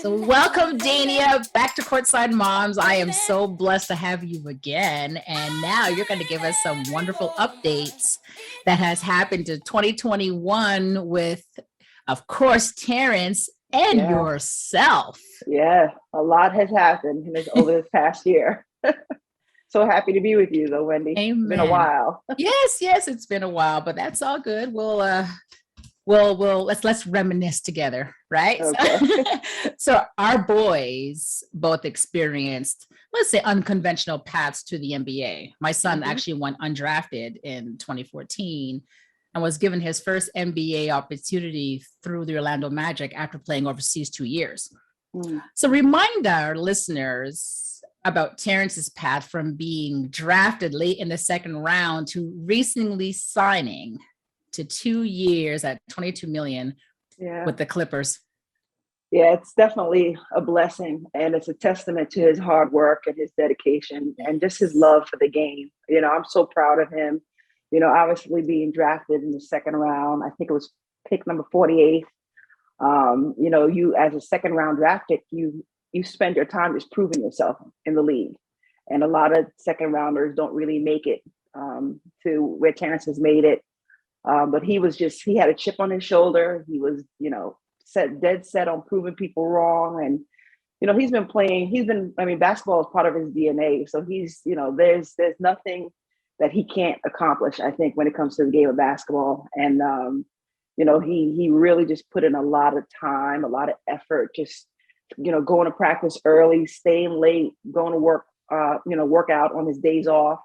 So welcome, Daynia, back to Courtside Moms. I am so blessed to have you again. And now you're going to give us some wonderful updates that has happened to 2021 with, of course, Terance and yourself. Yeah, a lot has happened over this past year. So happy to be with you, though, Wendy. Amen. It's been a while. Yes, it's been a while, but that's all good. We'll let's reminisce together, right? Okay. So our boys both experienced, let's say, unconventional paths to the NBA. My son actually went undrafted in 2014 and was given his first NBA opportunity through the Orlando Magic after playing overseas 2 years. So remind our listeners about Terance's path from being drafted late in the second round to recently signing to 2 years at $22 million with the Clippers. Yeah, it's definitely a blessing, and it's a testament to his hard work and his dedication and just his love for the game. I'm so proud of him. Obviously being drafted in the second round, I think it was pick number 48. You as a second round draft pick, you spend your time just proving yourself in the league. And a lot of second rounders don't really make it to where Terance has made it. But he had a chip on his shoulder. He was, dead set on proving people wrong. And, basketball is part of his DNA. So there's nothing that he can't accomplish, I think, when it comes to the game of basketball. And, he really just put in a lot of time, a lot of effort, just, going to practice early, staying late, going to work out on his days off,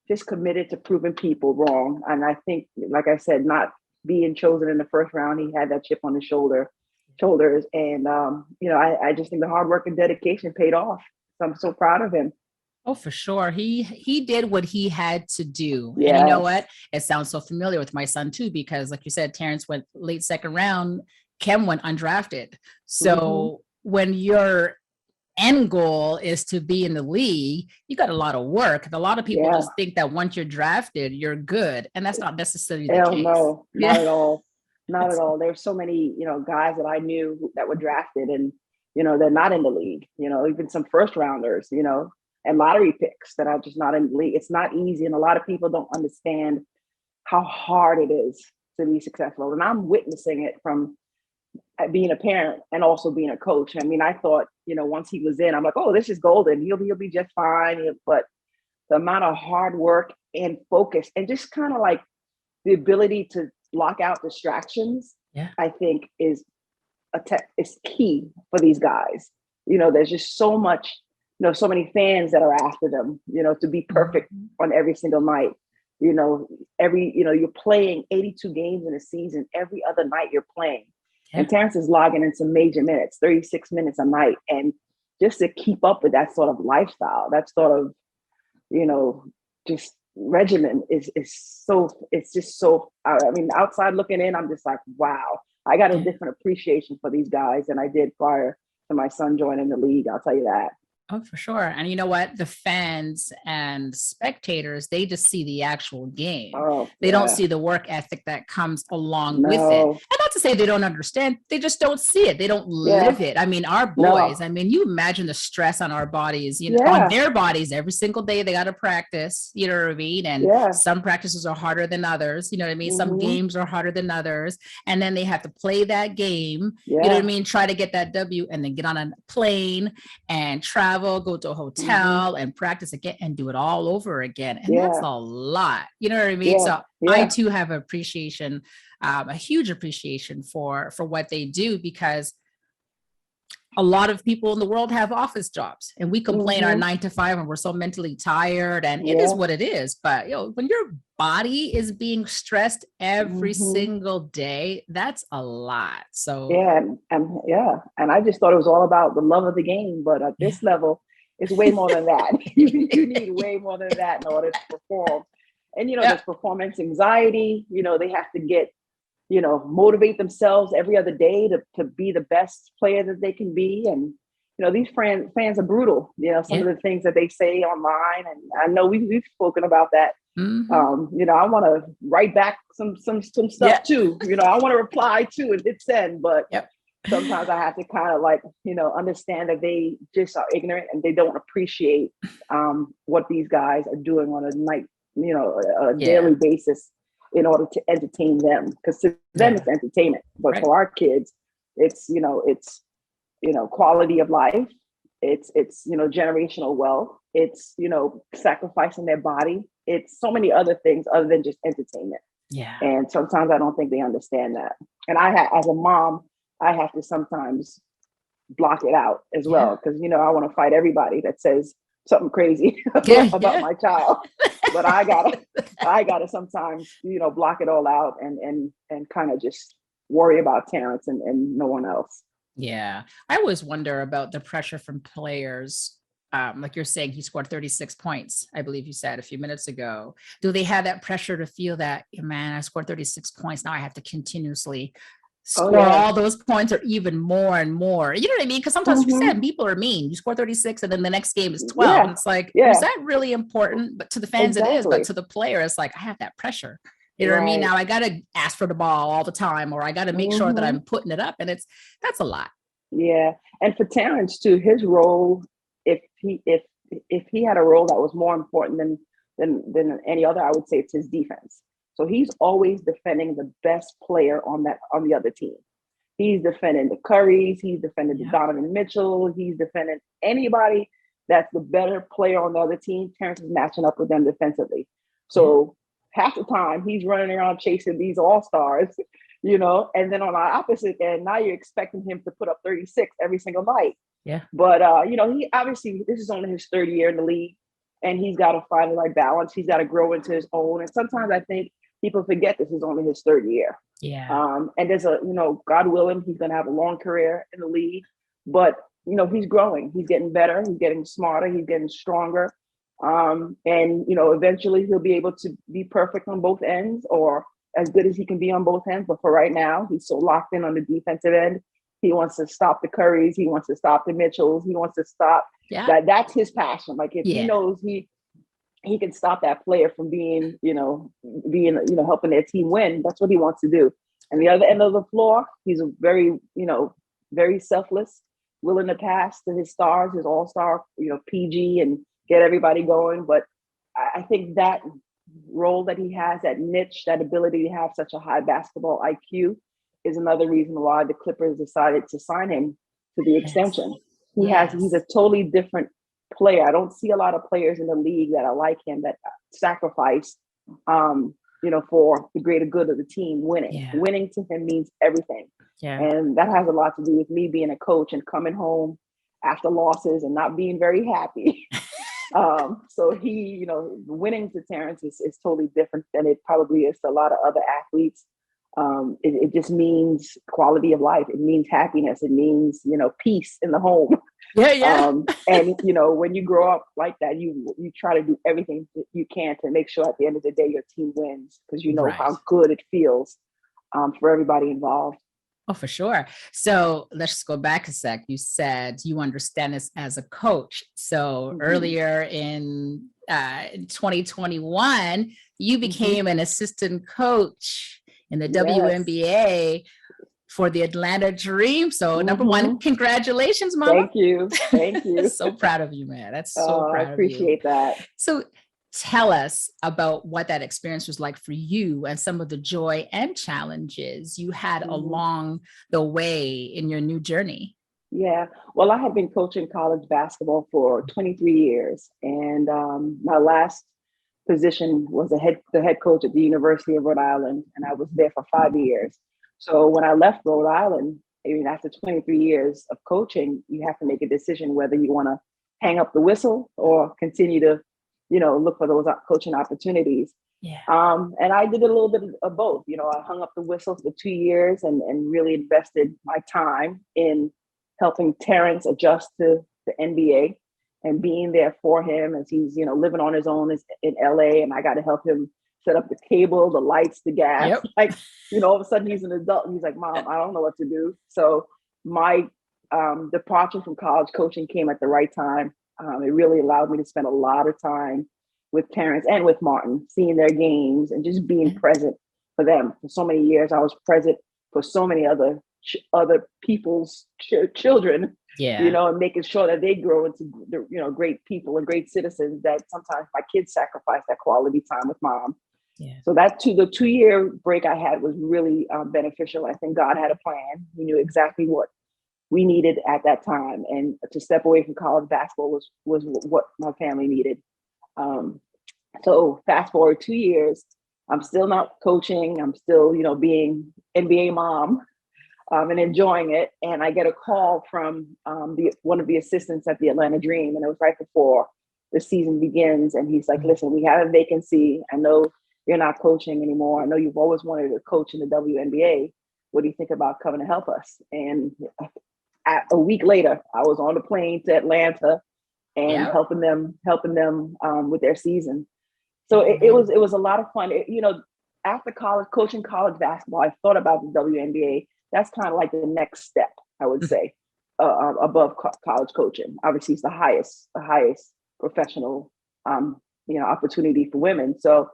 just committed to proving people wrong. And I think, like I said, not being chosen in the first round, he had that chip on his shoulders. And, I just think the hard work and dedication paid off. So I'm so proud of him. Oh, for sure. He did what he had to do. Yes. And you know what? It sounds so familiar with my son too, because like you said, Terance went late second round, Kem went undrafted. So when your end goal is to be in the league, you got a lot of work. And a lot of people just think that once you're drafted, you're good. And that's not necessarily the case. No, not at all. Not at all. There's so many, guys that I knew that were drafted and, they're not in the league, even some first rounders, and lottery picks that are just not in the league. It's not easy. And a lot of people don't understand how hard it is to be successful. And I'm witnessing it from being a parent and also being a coach. I mean, I thought, once he was in, I'm like, oh, this is golden. He'll be just fine. But the amount of hard work and focus and just kind of like the ability to block out distractions, I think is key for these guys. There's just so much, so many fans that are after them, to be perfect on every single night. You're playing 82 games in a season. Every other night you're playing. And Terance is logging in some major minutes, 36 minutes a night. And just to keep up with that sort of lifestyle, that sort of, just regimen is just so, outside looking in, I'm just like, wow, I got a different appreciation for these guys than I did prior to my son joining the league. I'll tell you that. Oh, for sure. And you know what? The fans and spectators, they just see the actual game. They don't see the work ethic that comes along with it. And not to say they don't understand, they just don't see it. They don't live it. I mean, our boys, you imagine the stress on our bodies, on their bodies every single day. They got to practice, you know what I mean? And some practices are harder than others, you know what I mean? Some games are harder than others. And then they have to play that game, you know what I mean? Try to get that W and then get on a plane and travel, go to a hotel and practice again and do it all over again. And that's a lot, you know what I mean? So I too have appreciation, a huge appreciation for what they do, because a lot of people in the world have office jobs and we complain our 9 to 5 and we're so mentally tired, and it is what it is. But when your body is being stressed every single day, that's a lot. So and I just thought it was all about the love of the game, but at this level it's way more than that. You need way more than that in order to perform. And there's performance anxiety. They have to get motivate themselves every other day to be the best player that they can be. And, these fans are brutal, some of the things that they say online. And I know we've spoken about that. I want to write back some stuff too. I want to reply to and hit send, but sometimes I have to kind of like, understand that they just are ignorant and they don't appreciate what these guys are doing on a a daily basis in order to entertain them. Because to them it's entertainment, but for our kids, it's quality of life. It's generational wealth. It's sacrificing their body. It's so many other things other than just entertainment. Yeah. And sometimes I don't think they understand that. And as a mom, I have to sometimes block it out as well, because I want to fight everybody that says something crazy about my child. But I gotta sometimes block it all out and kind of just worry about Terance and no one else. Yeah, I always wonder about the pressure from players. Like you're saying, he scored 36 points, I believe you said a few minutes ago. Do they have that pressure to feel that, man, I scored 36 points, now I have to continuously score all those points or even more and more? You know what I mean? Because sometimes you said people are mean. You score 36 and then the next game is 12. And it's like, is that really important? But to the fans it is, but to the player, it's like, I have that pressure. You know what I mean? Now I got to ask for the ball all the time, or I got to make sure that I'm putting it up. And that's a lot. Yeah. And for Terance too, his role, if he had a role that was more important than any other, I would say it's his defense. So he's always defending the best player on the other team. He's defending the Currys, he's defending the Donovan Mitchell, he's defending anybody that's the better player on the other team. Terance is matching up with them defensively. So half the time he's running around chasing these all-stars, and then on the opposite end, now you're expecting him to put up 36 every single night. Yeah. But, he obviously, this is only his third year in the league, and he's got to find the right balance. He's got to grow into his own. And sometimes I think people forget this is only his third year. Yeah. And there's God willing, he's going to have a long career in the league, but, he's growing. He's getting better. He's getting smarter. He's getting stronger. And, eventually he'll be able to be perfect on both ends, or as good as he can be on both ends. But for right now, he's so locked in on the defensive end. He wants to stop the Currys. He wants to stop the Mitchells. He wants to stop that. That's his passion. Like if he knows he can stop that player from being helping their team win, that's what he wants to do. And the other end of the floor, he's a very, very selfless, willing to pass to his stars, his all-star, PG, and get everybody going. But I think that role that he has, that niche, that ability to have such a high basketball IQ, is another reason why the Clippers decided to sign him to the extension. He's a totally different player. I don't see a lot of players in the league that are like him, that sacrifice, for the greater good of the team winning. Yeah. Winning to him means everything. Yeah. And that has a lot to do with me being a coach and coming home after losses and not being very happy. So he, winning to Terance is totally different than it probably is to a lot of other athletes. It just means quality of life. It means happiness. It means, peace in the home. Yeah. And, when you grow up like that, you try to do everything that you can to make sure at the end of the day, your team wins, because you know how good it feels for everybody involved. Oh, for sure. So let's just go back a sec. You said you understand this as a coach. So earlier in 2021, you became an assistant coach in the WNBA for the Atlanta Dream. So number one, congratulations, Mama. Thank you. So proud of you, man. That's so proud of you. I appreciate that. So tell us about what that experience was like for you and some of the joy and challenges you had along the way in your new journey. Yeah, well, I had been coaching college basketball for 23 years. And my last position was the head coach at the University of Rhode Island. And I was there for 5 years. So when I left Rhode Island, after 23 years of coaching, you have to make a decision whether you want to hang up the whistle or continue to look for those coaching opportunities. Yeah. And I did a little bit of both. I hung up the whistle for 2 years and really invested my time in helping Terance adjust to the NBA and being there for him as he's, living on his own in LA. And I got to help him set up the cable, the lights, the gas. Yep. Like, all of a sudden he's an adult and he's like, Mom, I don't know what to do. So my departure from college coaching came at the right time. It really allowed me to spend a lot of time with Terance and with Martin, seeing their games and just being present for them. For so many years, I was present for so many other other people's children, Yeah. and making sure that they grow into, great people and great citizens, that sometimes my kids sacrifice that quality time with mom. Yeah. So the 2-year break I had was really beneficial. I think God had a plan. He knew exactly what we needed at that time, and to step away from college basketball was what my family needed. So fast forward 2 years, I'm still not coaching. I'm still, being NBA mom, and enjoying it. And I get a call from one of the assistants at the Atlanta Dream, and it was right before the season begins. And he's like, "Listen, we have a vacancy. I know you're not coaching anymore. I know you've always wanted to coach in the WNBA. What do you think about coming to help us?" And a week later, I was on the plane to Atlanta and helping them with their season. So it was a lot of fun. After college, coaching college basketball, I thought about the WNBA. That's kind of like the next step, I would say, above college coaching. Obviously, it's the highest professional, opportunity for women. So,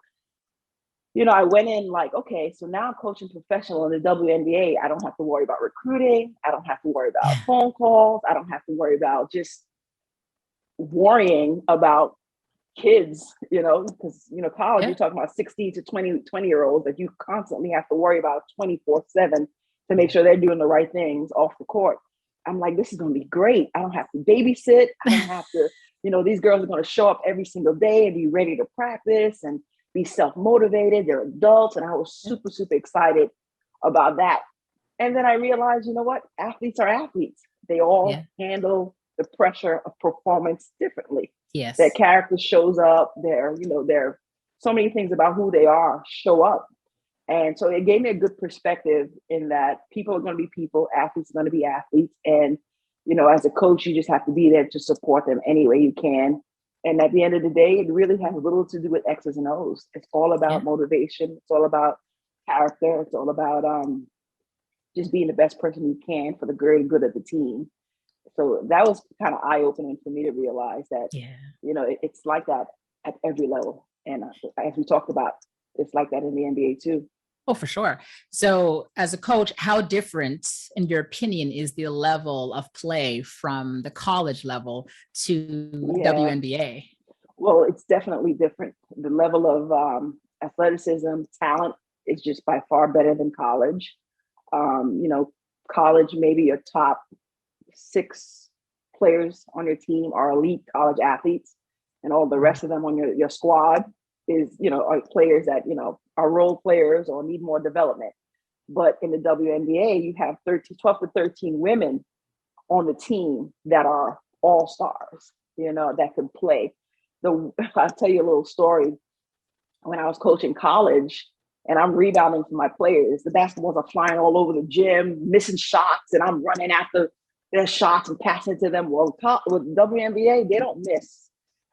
I went in like, okay, so now I'm coaching professional in the WNBA. I don't have to worry about recruiting. I don't have to worry about phone calls. I don't have to worry about just worrying about kids, because, college, you're talking about 16 to 20-year-olds that you constantly have to worry about 24/7 to make sure they're doing the right things off the court. I'm like, this is going to be great. I don't have to babysit. I don't have to, these girls are going to show up every single day and be ready to practice and be self-motivated. They're adults. And I was super, super excited about that. And then I realized, you know what? Athletes are athletes. They all handle the pressure of performance differently. Yes. Their character shows up. There so many things about who they are show up. And so it gave me a good perspective in that people are going to be people, athletes are going to be athletes. And, as a coach, you just have to be there to support them any way you can. And at the end of the day, it really has little to do with X's and O's. It's all about motivation. It's all about character. It's all about just being the best person you can for the greater good of the team. So that was kind of eye-opening for me to realize that, it's like that at every level. And as we talked about, it's like that in the NBA too. Oh, for sure. So as a coach, how different, in your opinion, is the level of play from the college level to WNBA? Well, it's definitely different. The level of athleticism, talent is just by far better than college. College, maybe your top 6 players on your team are elite college athletes, and all the rest of them on your squad are players that, are role players or need more development. But in the WNBA, you have 12 to 13 women on the team that are all stars, that can play. I'll tell you a little story. When I was coaching college and I'm rebounding for my players, the basketballs are flying all over the gym, missing shots, and I'm running after their shots and passing to them. Well, with WNBA, they don't miss.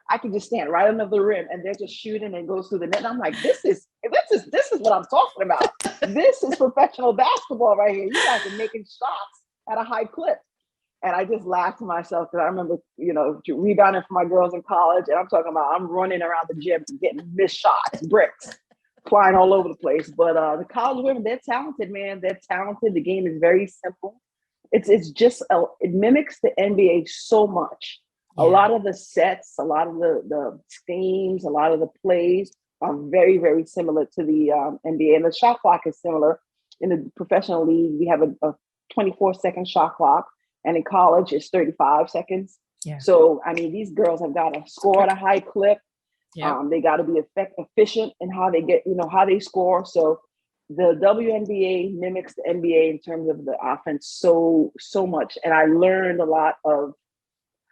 I can just stand right under the rim and they're just shooting and goes through the net. And I'm like, this is what I'm talking about. This is professional basketball right here. You guys are making shots at a high clip. And I just laughed to myself because I remember, rebounding for my girls in college. And I'm talking about, I'm running around the gym getting missed shots, bricks, flying all over the place. But the college women, they're talented, man. They're talented. The game is very simple. It's just, it mimics the NBA so much. A lot of the sets, a lot of the schemes, a lot of the plays are very, very similar to the NBA. And the shot clock is similar. In the professional league, we have a 24-second shot clock. And in college, it's 35 seconds. Yeah. So, these girls have got to score at a high clip. Yep. They got to be efficient in how they get, how they score. So the WNBA mimics the NBA in terms of the offense so much. And I learned a lot of,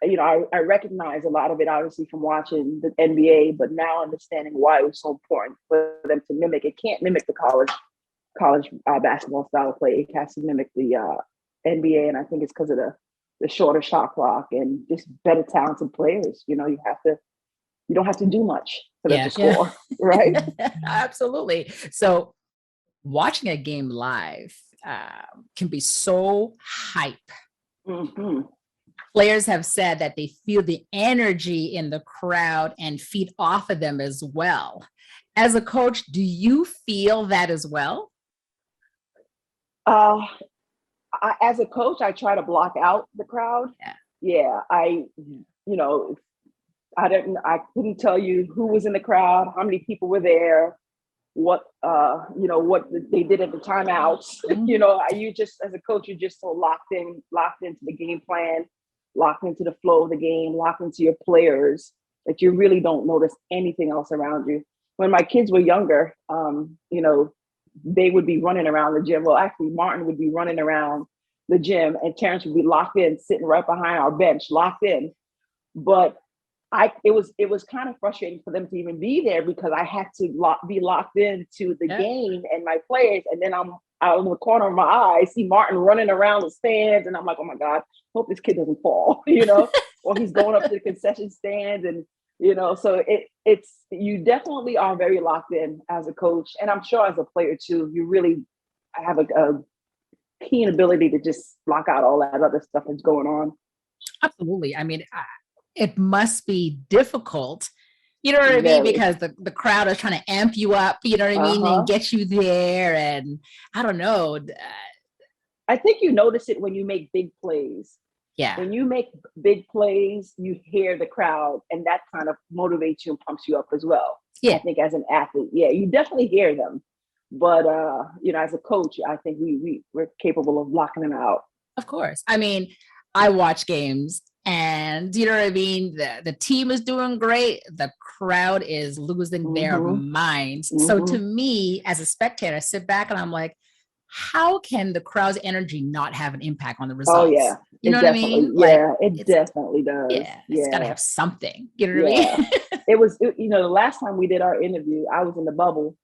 I recognize a lot of it, obviously, from watching the NBA, but now understanding why it was so important for them to mimic. It can't mimic the college basketball style of play. It has to mimic the NBA, and I think it's because of the shorter shot clock and just better talented players. You don't have to do much for them to score, right? Absolutely. So watching a game live can be so hype. Mm-hmm. Players have said that they feel the energy in the crowd and feed off of them as well. As a coach, do you feel that as well? as a coach, I try to block out the crowd. Yeah, you know, I couldn't tell you who was in the crowd, how many people were there, what what they did at the timeouts. You just, as a coach, you're just so locked into the game plan, locked into the flow of the game, locked into your players, that you really don't notice anything else around you. When my kids were younger, they would be running around the gym. Well, actually, Martin would be running around the gym, and Terance would be locked in, sitting right behind our bench, locked in. But it was kind of frustrating for them to even be there, because I had to be locked into the game and my players. And then I'm out in the corner of my eye, I see Martin running around the stands, and I'm like, oh my God, hope this kid doesn't fall, or he's going up to the concession stands. And, so you definitely are very locked in as a coach. And I'm sure as a player too, you really have a keen ability to just block out all that other stuff that's going on. Absolutely. I mean, it must be difficult, you know what I mean? Because the crowd is trying to amp you up, you know what I mean? And get you there. And I don't know. I think you notice it when you make big plays. Yeah. When you make big plays, you hear the crowd, and that kind of motivates you and pumps you up as well. Yeah. I think as an athlete, you definitely hear them. But, as a coach, I think we're capable of blocking them out. Of course. I mean, I watch games, and you know what I mean? The team is doing great. The crowd is losing their minds. So to me, as a spectator, I sit back and I'm like, how can the crowd's energy not have an impact on the results? Oh, yeah. You know what I mean? It definitely does. Yeah. It's got to have something. You know what I mean? It was, the last time we did our interview, I was in the bubble,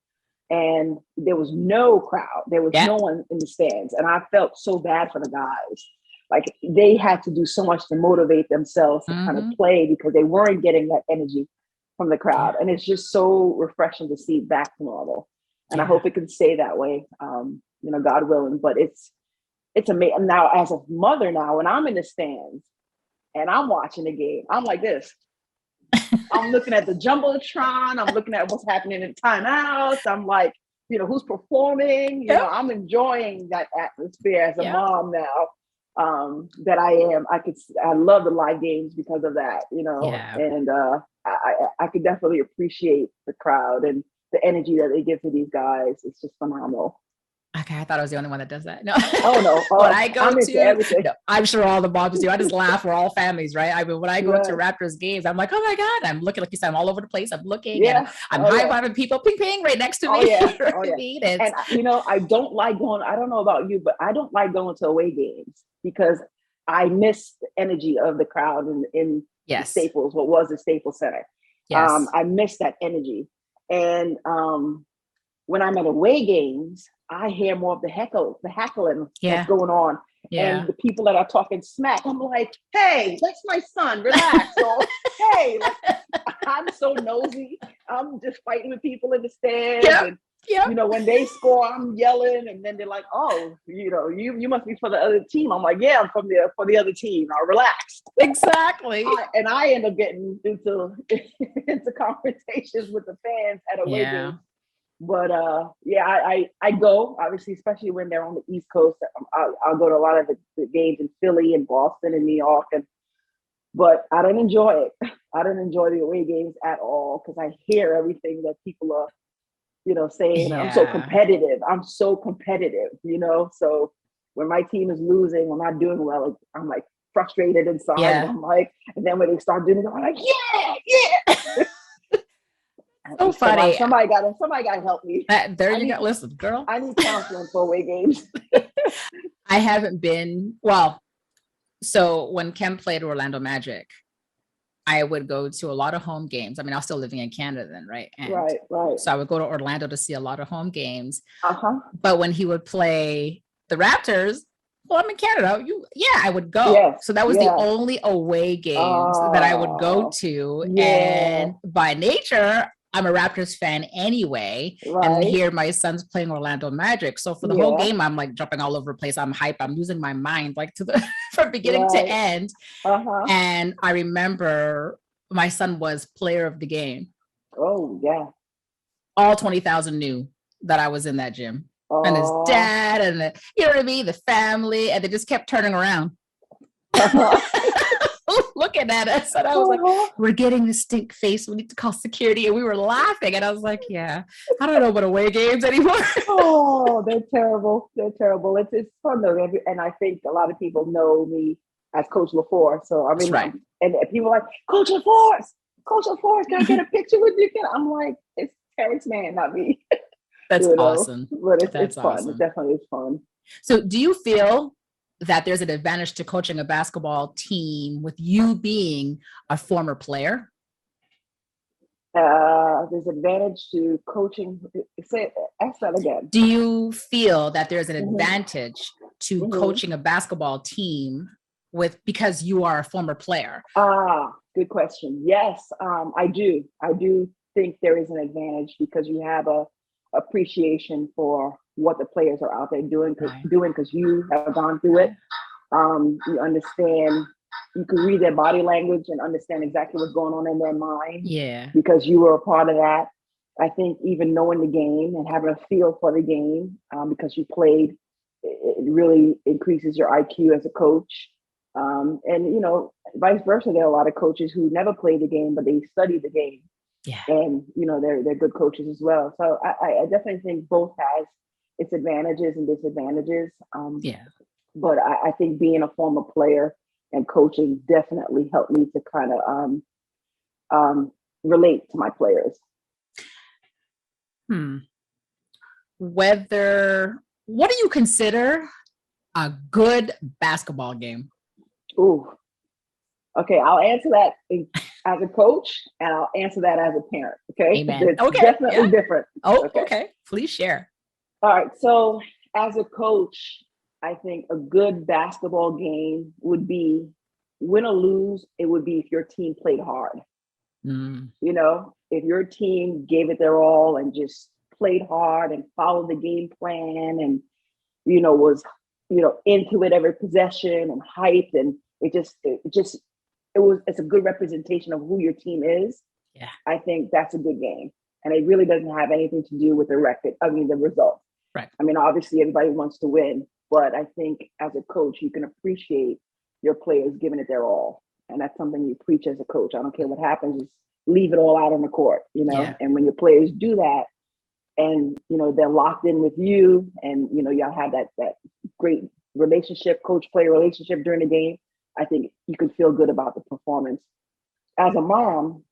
and there was no crowd. There was no one in the stands. And I felt so bad for the guys. Like, they had to do so much to motivate themselves to kind of play, because they weren't getting that energy from the crowd. And it's just so refreshing to see back to normal. And I hope it can stay that way, God willing. But it's amazing. Now, as a mother now, when I'm in the stands and I'm watching the game, I'm like this. I'm looking at the Jumbotron. I'm looking at what's happening in timeouts. I'm like, who's performing? I'm enjoying that atmosphere as a mom now. That I am. I love the live games because of that, and I could definitely appreciate the crowd and the energy that they give to these guys. It's just phenomenal. Okay, I thought I was the only one that does that. No. Oh no. When I go to, I'm sure all the moms do. I just laugh. We're all families, right? I mean, when I go to Raptors games, I'm like, oh my God, I'm looking, like you said, I'm all over the place. I'm looking, and I'm high-fiving people, ping, ping, right next to me. And I don't like going. I don't know about you, but I don't like going to away games, because I miss the energy of the crowd in Staples. What was the Staples Center? Yes. I miss that energy, and when I'm at away games, I hear more of the heckling that's going on. And the people that are talking smack, I'm like, hey, that's my son, relax. Or, hey, I'm so nosy. I'm just fighting with people in the stands. And, when they score, I'm yelling. And then they're like, oh, you must be for the other team. I'm like, yeah, I'm for the other team. Now relax. Exactly. And I end up getting into confrontations with the fans at away games. But I go, obviously, especially when they're on the East Coast. I'll go to a lot of the games in Philly and Boston and New York, but I don't enjoy it. I don't enjoy the away games at all, because I hear everything that people are, saying. I'm so competitive. So when my team is losing, when I'm not doing well, I'm like frustrated inside. I'm like, and then when they start doing it, I'm like, yeah. So funny. Somebody got to help me. Listen, girl. I need counseling for away games. I haven't been, so when Kem played Orlando Magic, I would go to a lot of home games. I mean, I was still living in Canada then, right? And right. So I would go to Orlando to see a lot of home games. But when he would play the Raptors, well, I'm in Canada. I would go. Yes, so that was the only away games that I would go to. And by nature, I'm a Raptors fan anyway, and here my son's playing Orlando Magic. So for the whole game, I'm like jumping all over the place. I'm hype. I'm losing my mind, like from beginning to end. And I remember my son was player of the game. Oh yeah. All 20,000 knew that I was in that gym. and his Oh. dad and you know what I mean, the family, and they just kept turning around. Looking at us, and I was like, we're getting the stink face, we need to call security, and we were laughing, and I was like, yeah, I don't know about away games anymore. Oh, they're terrible. It's fun though, and I think a lot of people know me as Coach LaForce. So I mean, right. And people are like, Coach LaForce, can I get a picture with you? I'm like, it's Terance Mann, not me. That's awesome. But it's fun. Awesome. It definitely is fun. So do you feel that there's an advantage to coaching a basketball team with you being a former player? There's advantage to coaching. Ask that again. Do you feel that there's an advantage to coaching a basketball team because you are a former player? Good question. Yes, I do. I do think there is an advantage because you have a appreciation for what the players are out there doing because you have gone through it. You understand, you can read their body language and understand exactly what's going on in their mind. Yeah. Because you were a part of that. I think even knowing the game and having a feel for the game because you played, it really increases your IQ as a coach. And, you know, vice versa, there are a lot of coaches who never played the game, but they study the game. Yeah. And, you know, they're good coaches as well. So I definitely think both has its advantages and disadvantages. But I think being a former player and coaching definitely helped me to kind of relate to my players. What do you consider a good basketball game? Ooh. Okay, I'll answer that as a coach, and I'll answer that as a parent. Okay, Amen. It's definitely different. Okay. Please share. All right. So, as a coach, I think a good basketball game would be win or lose. It would be if your team played hard. You know, if your team gave it their all and just played hard and followed the game plan, and was into it every possession and hyped, and it's a good representation of who your team is. Yeah. I think that's a good game. And it really doesn't have anything to do with the record. I mean, the result. Right. I mean, obviously everybody wants to win, but I think as a coach, you can appreciate your players giving it their all. And that's something you preach as a coach. I don't care what happens, just leave it all out on the court, Yeah. And when your players do that and, they're locked in with you and, y'all have that great relationship, coach-player relationship during the game, I think you can feel good about the performance. As a mom,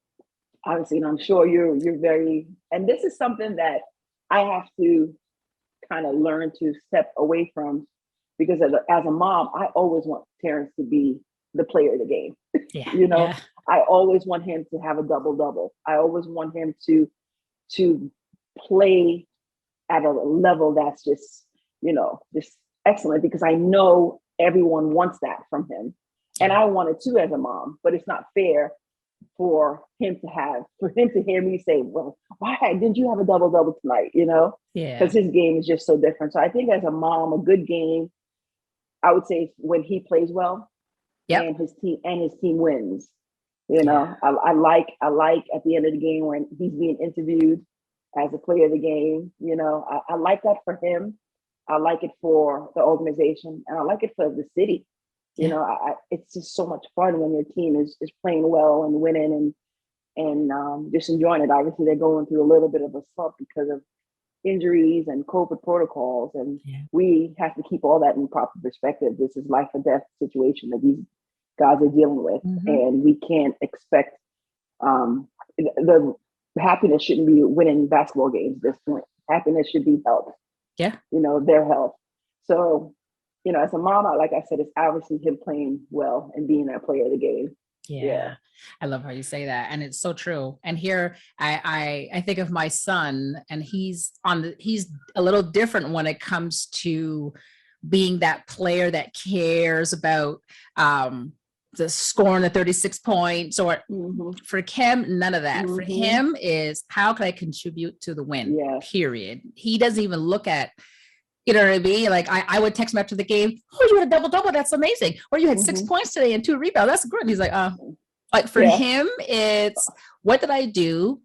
obviously, and I'm sure you're very, and this is something that I have to kind of learn to step away from, because as a mom, I always want Terance to be the player of the game. Yeah. I always want him to have a double-double. I always want him to play at a level that's just excellent, because I know everyone wants that from him. And I want it too as a mom, but it's not fair for him to hear me say, well, why didn't you have a double-double tonight? Because his game is just so different. So I think as a mom, a good game, I would say, when he plays well, and his team wins. I like at the end of the game when he's being interviewed as a player of the game. I like that for him. I like it for the organization, and I like it for the city. It's just so much fun when your team is playing well and winning and just enjoying it. Obviously, they're going through a little bit of a slump because of injuries and COVID protocols, and we have to keep all that in proper perspective. This is life or death situation that these guys are dealing with, and we can't expect the happiness shouldn't be winning basketball games at this point. Happiness should be health. Their health. So, as a mom, like I said, it's obviously him playing well and being that player of the game. Yeah. I love how you say that. And it's so true. And here I think of my son, and he's a little different when it comes to being that player that cares about the scoring the 36 points or for him, none of that. For him is, how can I contribute to the win? Period. He doesn't even look at, you know what I mean? Like I would text him after the game, oh, you had a double-double, that's amazing. Or you had 6 points today and 2 rebounds, that's good. And he's like, like for him, it's what did I do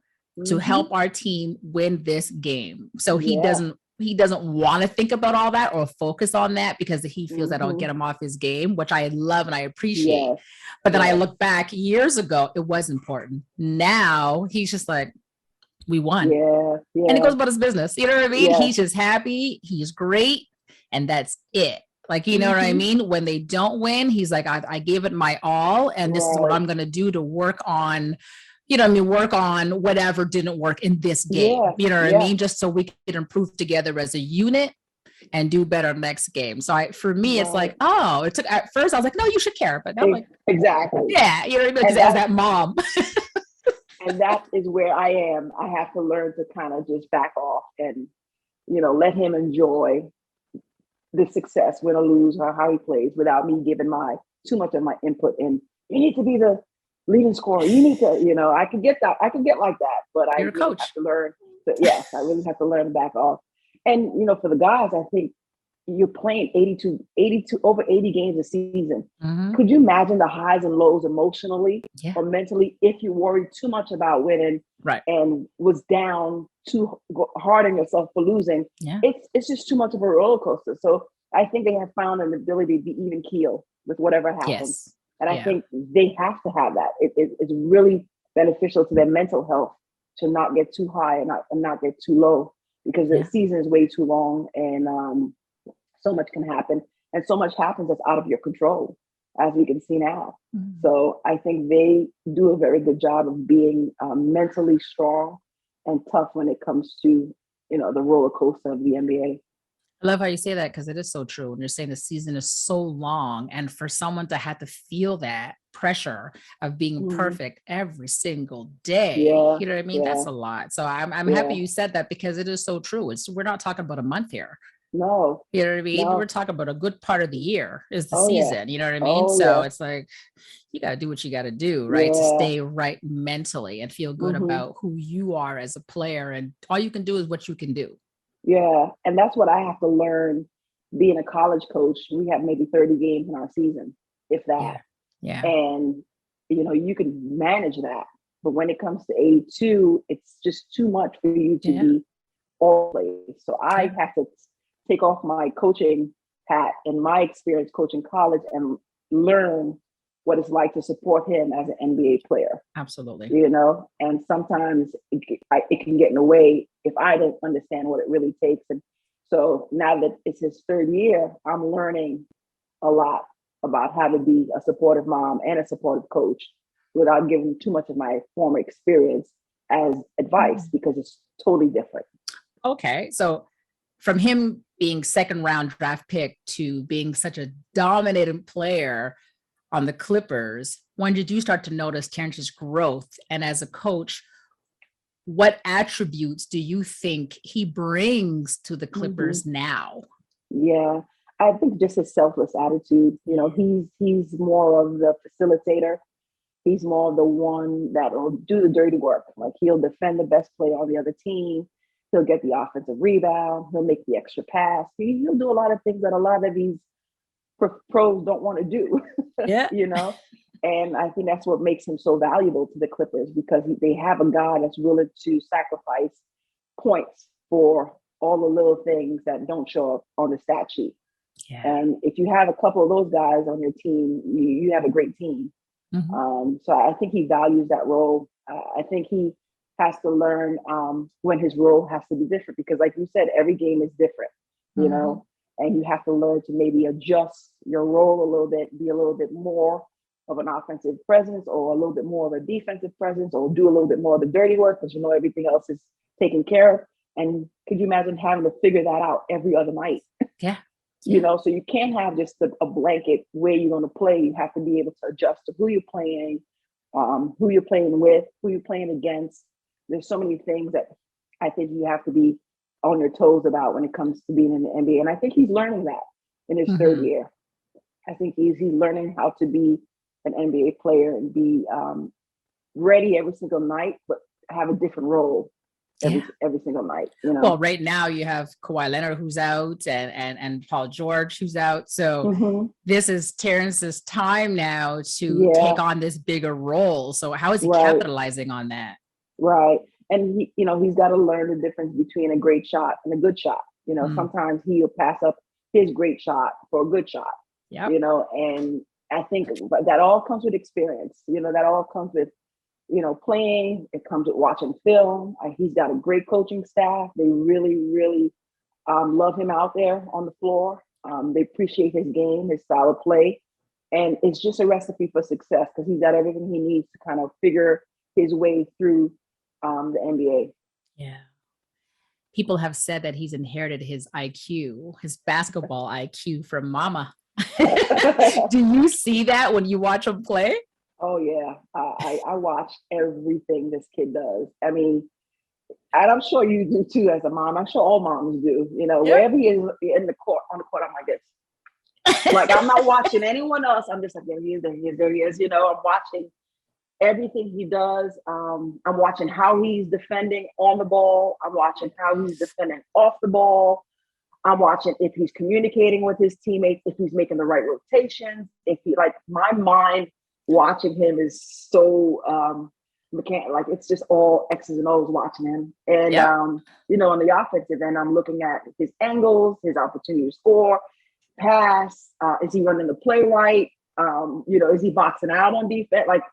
to help our team win this game? So he doesn't he doesn't want to think about all that or focus on that because he feels that it'll get him off his game, which I love and I appreciate. Yes. But then I look back years ago, it was important. Now he's just like, we won. Yeah. And he goes about his business. You know what I mean? Yeah. He's just happy. He's great. And that's it. Like, you know what I mean? When they don't win, he's like, I gave it my all. And this is what I'm going to do to work on, you know what I mean? Work on whatever didn't work in this game. You know what I mean? Just so we can improve together as a unit and do better next game. So for me, it's like, oh, it took, at first I was like, no, you should care. But now I'm like, exactly. Yeah. You know what I mean? Because as that mom. And that is where I am. I have to learn to kind of just back off and, you know, let him enjoy the success, win or lose, or how he plays without me giving too much of my input in. You need to be the leading scorer. You need to, you know, I can get that. I can get like that, but I really have to learn. I really have to learn to back off. And, you know, for the guys, I think you're playing 82, over 80 games a season. Could you imagine the highs and lows emotionally or mentally if you worried too much about winning and was down too hard on yourself for losing? It's just too much of a roller coaster. So I think they have found an ability to be even keel with whatever happens. And I think they have to have that. It's really beneficial to their mental health to not get too high and not get too low, because the season is way too long and so much can happen, and so much happens that's out of your control, as we can see now. So I think they do a very good job of being mentally strong and tough when it comes to, you know, the roller coaster of the NBA. I love how you say that, because it is so true. When you're saying the season is so long, and for someone to have to feel that pressure of being perfect every single day, you know what I mean? That's a lot. So I'm happy you said that, because it is so true. We're not talking about a month here. No. You know what I mean? No. We're talking about a good part of the year is the season. You know what I mean? It's like, you got to do what you got to do, right? To stay right mentally and feel good about who you are as a player. And all you can do is what you can do. Yeah. And that's what I have to learn being a college coach. We have maybe 30 games in our season, if that. Yeah. And, you know, you can manage that. But when it comes to 82, it's just too much for you to be always. So I have to take off my coaching hat and my experience coaching college and learn what it's like to support him as an NBA player. Absolutely. You know, and sometimes it can get in the way if I don't understand what it really takes. And so now that it's his third year, I'm learning a lot about how to be a supportive mom and a supportive coach without giving too much of my former experience as advice, because it's totally different. Okay. So from him being second round draft pick to being such a dominant player on the Clippers, when did you start to notice Terance's growth? And as a coach, what attributes do you think he brings to the Clippers now? Yeah, I think just his selfless attitude. You know, he's more of the facilitator. He's more of the one that will do the dirty work. Like, he'll defend the best player on the other team. He'll get the offensive rebound. He'll make the extra pass. He'll do a lot of things that a lot of these pros don't want to do. You know, and I think that's what makes him so valuable to the Clippers, because they have a guy that's willing to sacrifice points for all the little things that don't show up on the stat sheet. And if you have a couple of those guys on your team, you have a great team. So I think he values that role. I think he has to learn when his role has to be different, because like you said, every game is different, you know, and you have to learn to maybe adjust your role a little bit, be a little bit more of an offensive presence or a little bit more of a defensive presence, or do a little bit more of the dirty work, because you know everything else is taken care of. And could you imagine having to figure that out every other night? You know, so you can't have just a blanket where you're going to play. You have to be able to adjust to who you're playing with, who you're playing against. There's so many things that I think you have to be on your toes about when it comes to being in the NBA. And I think he's learning that in his third year. I think he's learning how to be an NBA player and be ready every single night, but have a different role every single night. You know? Well, right now you have Kawhi Leonard who's out and Paul George who's out. So this is Terance's time now to take on this bigger role. So how is he capitalizing on that? Right. And he's got to learn the difference between a great shot and a good shot. You know, sometimes he'll pass up his great shot for a good shot. Yep. You know, and I think that all comes with experience. You know, that all comes with, you know, playing. It comes with watching film. He's got a great coaching staff. They really, really love him out there on the floor. They appreciate his game, his style of play. And it's just a recipe for success because he's got everything he needs to kind of figure his way through the NBA. Yeah. People have said that he's inherited his IQ, his basketball IQ from mama. Do you see that when you watch him play? Oh, yeah. I watch everything this kid does. I mean, and I'm sure you do too as a mom. I'm sure all moms do. You know, wherever he is in the court, on the court, I'm like this. Like, I'm not watching anyone else. I'm just like, there he is, there he is, there he is. You know, I'm watching everything he does. I'm watching how he's defending on the ball. I'm watching how he's defending off the ball. I'm watching if he's communicating with his teammates, if he's making the right rotations, if he, like, my mind watching him is so like, it's just all X's and O's watching him. And you know, on the offensive end, I'm looking at his angles, his opportunity to score, pass, is he running the play right? You know, is he boxing out on defense? Like,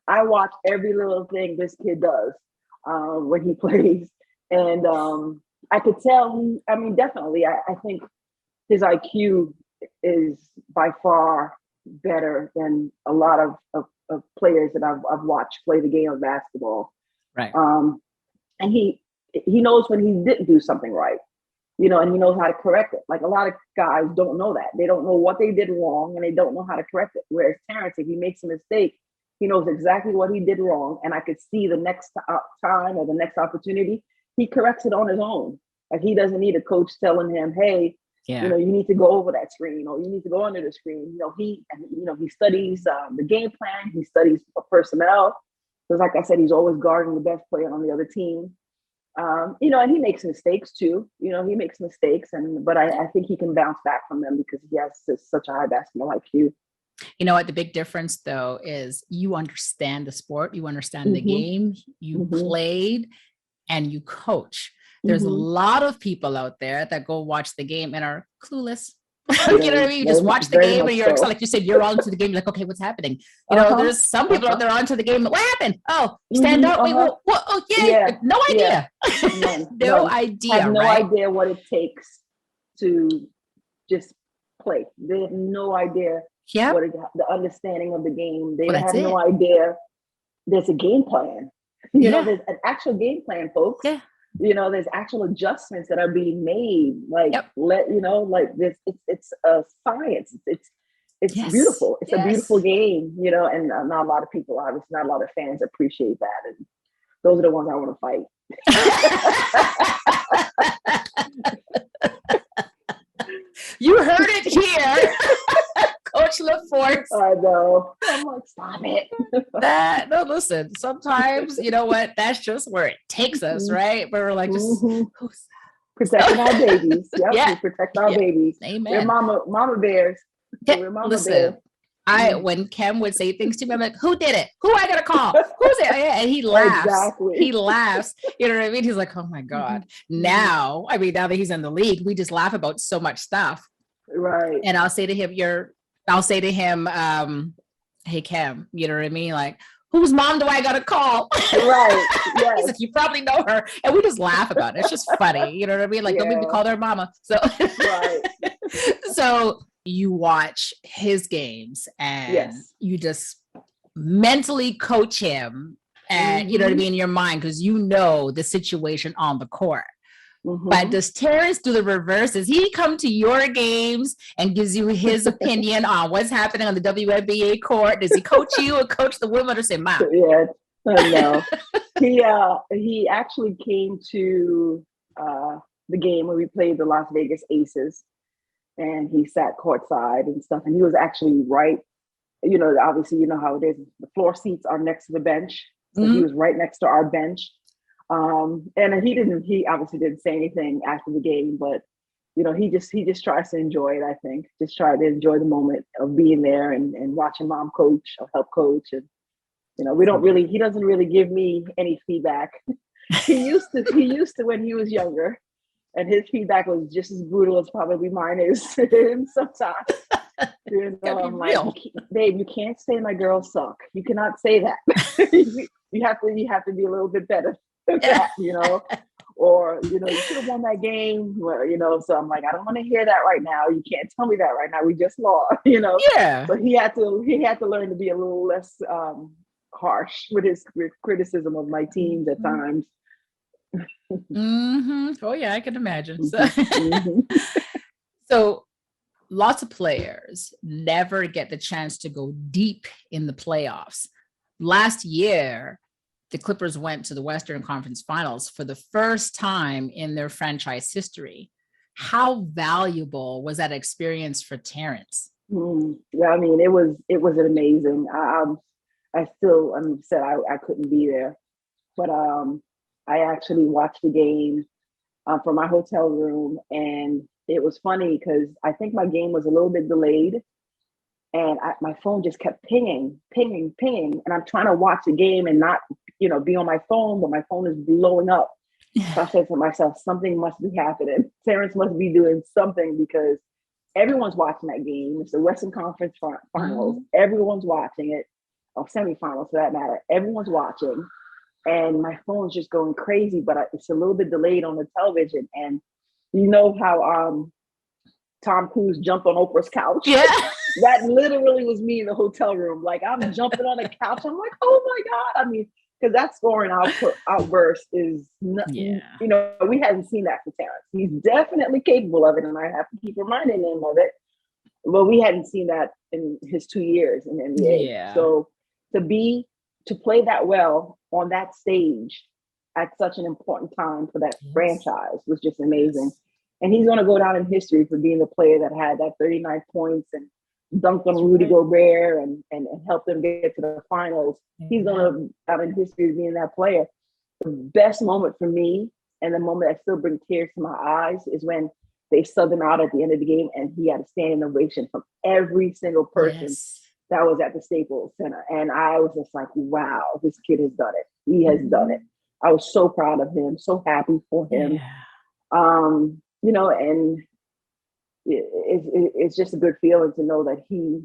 I watch every little thing this kid does when he plays. And I could tell I mean, definitely, I think his IQ is by far better than a lot of players that I've watched play the game of basketball. Right. And he knows when he didn't do something right, you know, and he knows how to correct it. Like, a lot of guys don't know that. They don't know what they did wrong and they don't know how to correct it. Whereas Terance, if he makes a mistake, he knows exactly what he did wrong. And I could see the next time or the next opportunity, he corrects it on his own. Like, he doesn't need a coach telling him, hey, you know, you need to go over that screen or you need to go under the screen. You know, he studies the game plan. He studies personnel. Because, like I said, he's always guarding the best player on the other team. You know, and he makes mistakes too. You know, he makes mistakes, but I think he can bounce back from them because he has such a high basketball IQ. You know what? The big difference, though, is you understand the sport, you understand the game, you played, and you coach. There's a lot of people out there that go watch the game and are clueless. You know what I mean? You just watch the game and you're excited. Like you said, you're all into the game. You're like, okay, what's happening? You know, there's some people out there onto the game. What happened? Oh, stand up. Wait, what? Oh, yeah. No idea. No idea. Have no idea what it takes to just play. They have no idea what the understanding of the game. They have no idea there's a game plan. You know, there's an actual game plan, folks. Yeah. You know, there's actual adjustments that are being made. Like, you know, like this, it's a science. It's beautiful. It's a beautiful game, you know, and not a lot of people, obviously, not a lot of fans appreciate that. And those are the ones I want to fight. You heard it here. Coach LaForce. I know. I'm like, stop it. No, listen, sometimes, you know what? That's just where it takes us, right? Where we're like, just protecting our babies. We protect our babies. Amen. We're mama bears. We're mama bears. When Kem would say things to me, I'm like, who did it? Who I gotta call? Who's it? And he laughs. Exactly. He laughs. You know what I mean? He's like, oh my God. Now that he's in the league, we just laugh about so much stuff. Right. And I'll say to him, hey, Kem, you know what I mean? Like, whose mom do I got to call? Right. Yes. He's like, you probably know her. And we just laugh about it. It's just funny. You know what I mean? Like, don't make me call her mama. So, so you watch his games and you just mentally coach him and, you know what I mean, in your mind, because you know the situation on the court. But does Terance do the reverse? Does he come to your games and gives you his opinion on what's happening on the WNBA court? Does he coach you or coach the women or say, Mom? Yeah, no. He actually came to the game when we played the Las Vegas Aces, and he sat courtside and stuff. And he was actually right. You know, obviously, you know how it is. The floor seats are next to the bench, so he was right next to our bench. And he obviously didn't say anything after the game, but you know, he just tries to enjoy it. I think just try to enjoy the moment of being there and watching mom coach or help coach. And, you know, he doesn't really give me any feedback. He used to when he was younger. And his feedback was just as brutal as probably mine is sometimes. I'm like, babe, you can't say my girls suck. You cannot say that. you have to be a little bit better than that, or you should have won that game. So I'm like, I don't want to hear that right now. You can't tell me that right now. We just lost, Yeah. So he had to learn to be a little less harsh with his criticism of my teams at times. Oh yeah, I can imagine. So lots of players never get the chance to go deep in the playoffs. Last year, the Clippers went to the Western Conference Finals for the first time in their franchise history. How valuable was that experience for Terance? Yeah, I mean, it was amazing. I still, I'm sad I couldn't be there, but I actually watched the game from my hotel room, and it was funny because I think my game was a little bit delayed, and my phone just kept pinging, and I'm trying to watch the game and not, be on my phone, but my phone is blowing up. So I said to myself, something must be happening. Terance must be doing something because everyone's watching that game. It's the Western Conference Finals. Everyone's watching it, or semifinals for that matter. Everyone's watching. And my phone's just going crazy, but it's a little bit delayed on the television. And you know how Tom Cruise jumped on Oprah's couch? Yeah. That literally was me in the hotel room. Like, I'm jumping on the couch. I'm like, oh my God. I mean, because that scoring outburst is, we haven't seen that from Terance. He's definitely capable of it, and I have to keep reminding him of it. But we hadn't seen that in his 2 years in the NBA. Yeah. So to play that well on that stage at such an important time for that franchise was just amazing. And he's going to go down in history for being the player that had that 39 points and dunked on Rudy Gobert and helped them get to the finals. He's going to go down in history as being that player. The best moment for me, and the moment that still brings tears to my eyes, is when they subbed him out at the end of the game and he had a standing ovation from every single person that was at the Staples Center. And I was just like, wow, this kid has done it. He has done it. I was so proud of him, so happy for him. And it's just a good feeling to know that he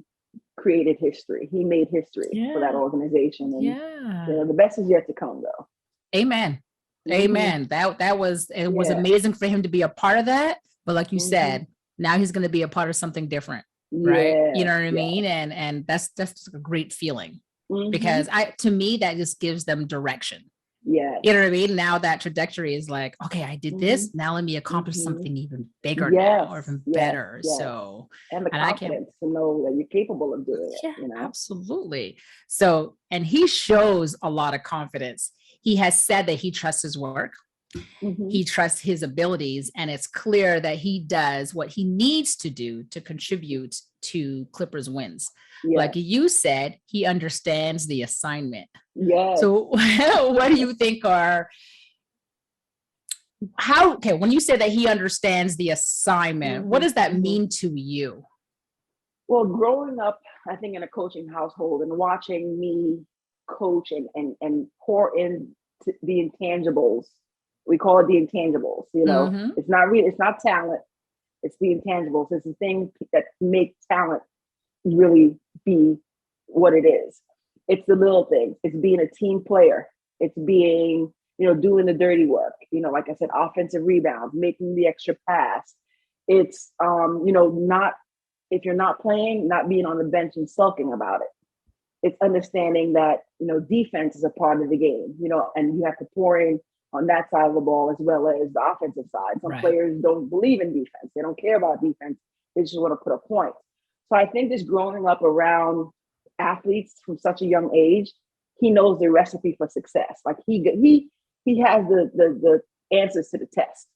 created history. He made history for that organization. And the best is yet to come, though. Amen. Amen. That was amazing for him to be a part of that. But like you said, now he's going to be a part of something different. Right. You know what I mean? And that's a great feeling because to me, that just gives them direction. Yeah. You know what I mean? Now that trajectory is like, okay, I did this. Now let me accomplish something even bigger now, or even better. So, and the confidence to know that you're capable of doing it. Absolutely. So, and he shows a lot of confidence. He has said that he trusts his work. He trusts his abilities, and it's clear that he does what he needs to do to contribute to Clippers wins. Like you said, he understands the assignment. So what do you think when you say that he understands the assignment, what does that mean to you? Well, growing up, I think in a coaching household and watching me coach and pour in the intangibles, we call it the intangibles, it's not talent, it's the intangibles. It's the things that make talent really be what it is. It's the little things. It's being a team player. It's being, doing the dirty work. Like I said, offensive rebounds, making the extra pass. It's, not, if you're not playing, not being on the bench and sulking about it. It's understanding that, defense is a part of the game, and you have to pour in on that side of the ball as well as the offensive side. Some players don't believe in defense. They don't care about defense. They just want to put up points. So I think just growing up around athletes from such a young age, he knows the recipe for success. Like he has the answers to the test,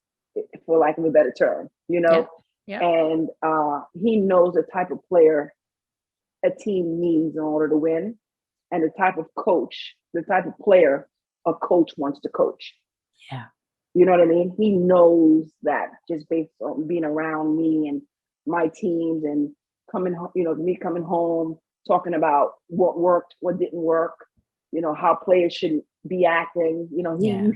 for lack of a better term, and he knows the type of player a team needs in order to win, and the type of player a coach wants to coach. Yeah. You know what I mean? He knows that just based on being around me and my teams and me coming home, talking about what worked, what didn't work, how players should be acting. He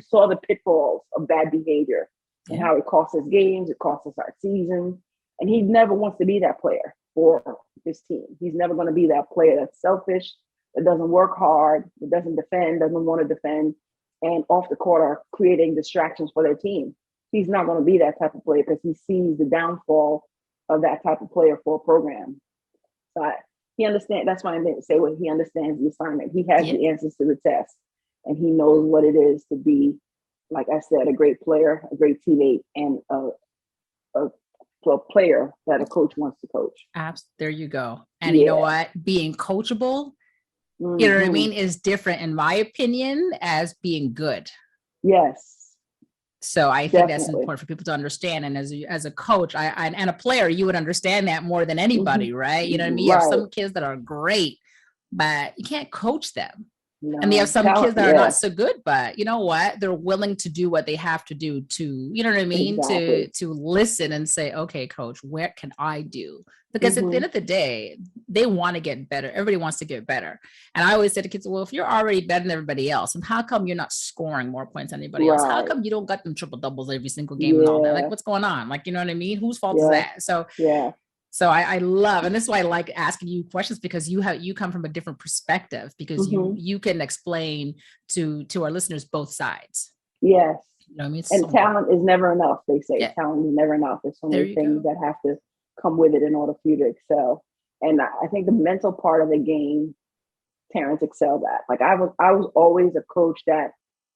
saw the pitfalls of bad behavior. and how it costs us games, it costs us our season. And he never wants to be that player for his team. He's never going to be that player that's selfish, that doesn't work hard, that doesn't defend, doesn't want to defend, and off the court are creating distractions for their team. He's not going to be that type of player because he sees the downfall of that type of player for a program. So he understands. That's why I didn't say what he understands the assignment. He has the answers to the test, and he knows what it is to be, like I said, a great player, a great teammate, and a player that a coach wants to coach. There you go. And you know what? Being coachable, you know what I mean, is different, in my opinion, as being good. Yes. So I think that's important for people to understand. And as a coach, and a player, you would understand that more than anybody, right? You know what I mean? You have some kids that are great, but you can't coach them. No. And they have some kids that are not so good, but you know what? They're willing to do what they have to do to, you know what I mean? Exactly. To listen and say, okay, coach, what can I do? Because at the end of the day, they want to get better. Everybody wants to get better. And I always say to kids, well, if you're already better than everybody else, and how come you're not scoring more points than anybody else? How come you don't got them triple doubles every single game and all that? Like, what's going on? Like, you know what I mean? Whose fault is that? So I love, and this is why I like asking you questions, because you come from a different perspective, because you can explain to our listeners both sides. Yes. You know what I mean? And talent is never enough, they say. Talent is never enough. There's so many things that have to come with it in order for you to excel. And I think the mental part of the game, Terance excelled at. Like I was always a coach that